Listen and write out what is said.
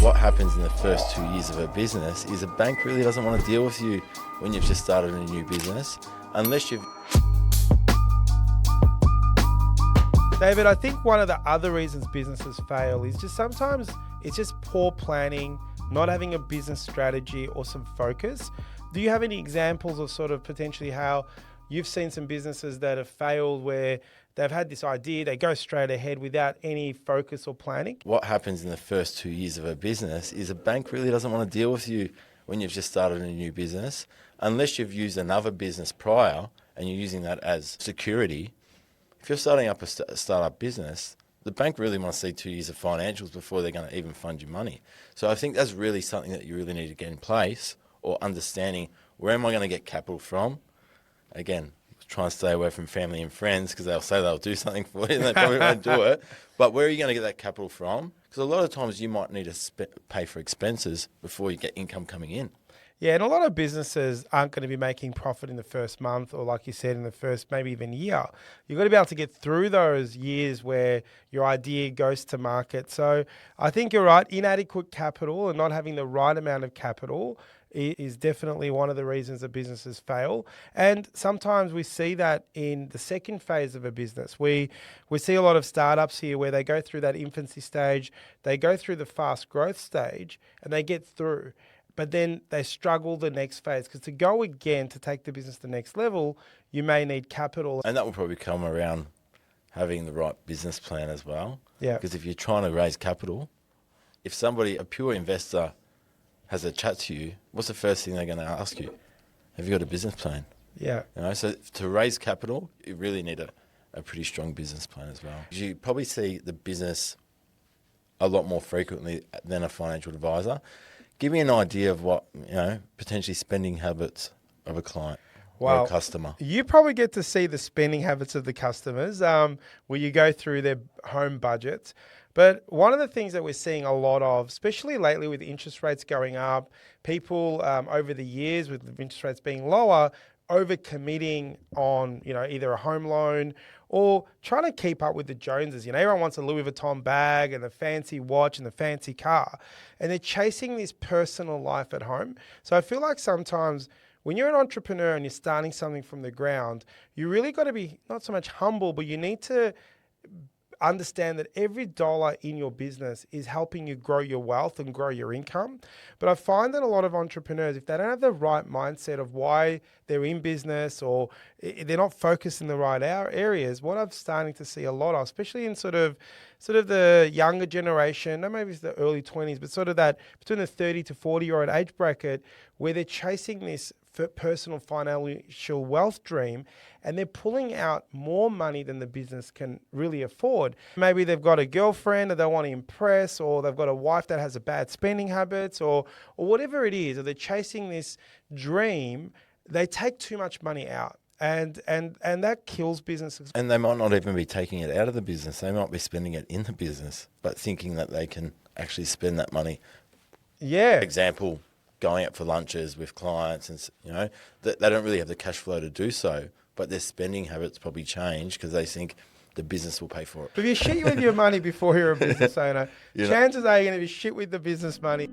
What happens in the first 2 years of a business is a bank really doesn't want to deal with you when you've just started a new business, unless you've... David, I think one of the other reasons businesses fail is just sometimes it's just poor planning, not having a business strategy or some focus. Do you have any examples of sort of potentially how you've seen some businesses that have failed where they've had this idea, they go straight ahead without any focus or planning? What happens in the first 2 years of a business is a bank really doesn't want to deal with you when you've just started a new business, unless you've used another business prior and you're using that as security. If you're starting up a startup business, the bank really wants to see 2 years of financials before they're going to even fund you money. So I think that's really something that you really need to get in place, or understanding where am I going to get capital from. Again, try and stay away from family and friends because they'll say they'll do something for you and they probably won't do it. But where are you going to get that capital from? Because a lot of times you might need to pay for expenses before you get income coming in. Yeah, and a lot of businesses aren't going to be making profit in the first month or, like you said, in the first maybe even year. You've got to be able to get through those years where your idea goes to market. So I think you're right. Inadequate capital and not having the right amount of capital is definitely one of the reasons that businesses fail. And sometimes we see that in the second phase of a business. We see a lot of startups here where they go through that infancy stage, they go through the fast growth stage, and they get through. But then they struggle the next phase because to go again, to take the business to the next level, you may need capital. And that will probably come around having the right business plan as well. Yeah. Because if you're trying to raise capital, if somebody, a pure investor, has a chat to you, what's the first thing they're going to ask you? Have you got a business plan? Yeah. So to raise capital, you really need a pretty strong business plan as well. You probably see the business a lot more frequently than a financial advisor. Give me an idea of what, potentially spending habits of a client or a customer. You probably get to see the spending habits of the customers where you go through their home budgets. But one of the things that we're seeing a lot of, especially lately with interest rates going up, people over the years with interest rates being lower, overcommitting on, either a home loan or trying to keep up with the Joneses. Everyone wants a Louis Vuitton bag and the fancy watch and the fancy car, and they're chasing this personal life at home. So I feel like sometimes when you're an entrepreneur and you're starting something from the ground, you really got to be not so much humble, but you need to understand that every dollar in your business is helping you grow your wealth and grow your income. But I find that a lot of entrepreneurs, if they don't have the right mindset of why they're in business or they're not focused in the right areas, what I'm starting to see a lot of, especially in sort of the younger generation, not maybe it's the early 20s, but sort of that between the 30 to 40-year-old age bracket, where they're chasing this personal financial wealth dream, and they're pulling out more money than the business can really afford. Maybe they've got a girlfriend that they want to impress, or they've got a wife that has a bad spending habits, or whatever it is, or they're chasing this dream. They take too much money out, and that kills businesses. And they might not even be taking it out of the business. They might be spending it in the business, but thinking that they can actually spend that money. Yeah. Example, going out for lunches with clients, and they don't really have the cash flow to do so, but their spending habits probably change because they think the business will pay for it. If you shit with your money before you're a business owner, chances are you're going to be shit with the business money.